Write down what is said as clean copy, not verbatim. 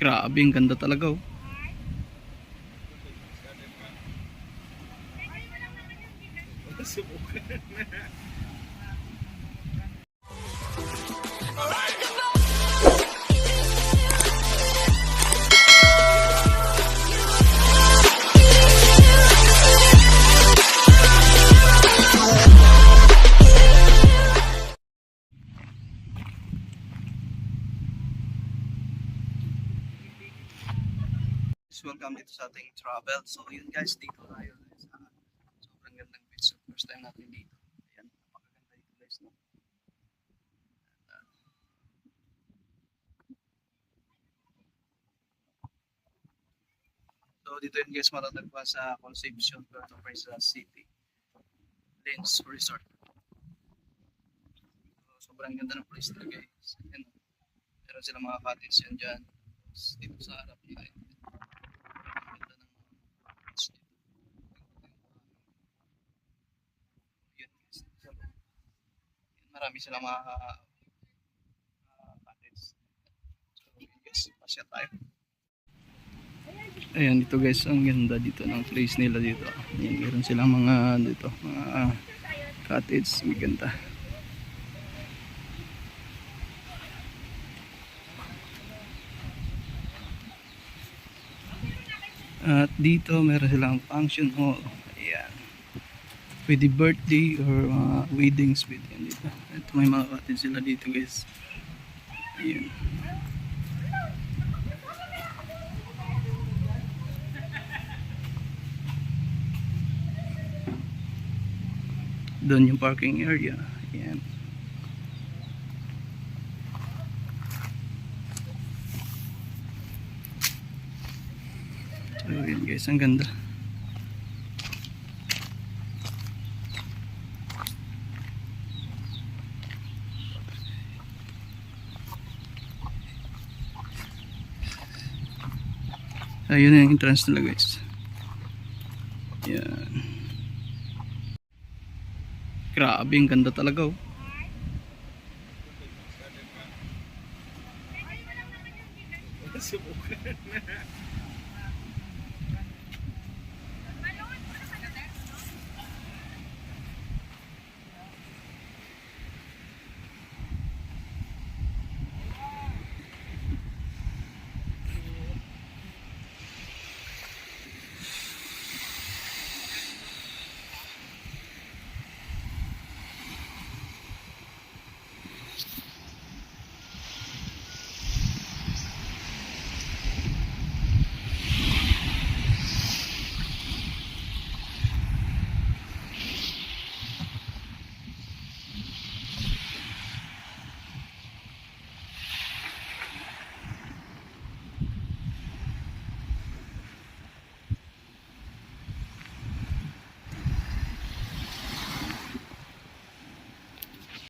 Grabe, ang ganda talaga oh. Welcome dito sa ating travel. So yun guys, dito tayo sa sobrang gandang beach. So, first time natin dito. Ayan, napakaganda dito guys, no? So dito yun guys, matatagpuan sa Concepcion, Puerto Princesa City Lens Resort. So, sobrang ganda ng place nila guys. Ayan, meron silang mga cottage yan dyan. Tapos, dito sa harap nila. Ang ganda ng beach dito. Yun guys. So, yun, marami silang mga cottage. So yun guys, pasya tayo. Ayan dito guys, ang ganda dito ng place nila dito. Ayan, meron silang mga dito, mga cottage, maganda. At dito meron silang function hall. Ayan. Pwede birthday or weddings pwede yan dito. Ito may mga cottage sila dito guys. Ayan. Doon yung parking area. Ayan. So yun guys, ang ganda. Ayun yung entrance nila guys. Ayan. Grabe, ang ganda talaga oh.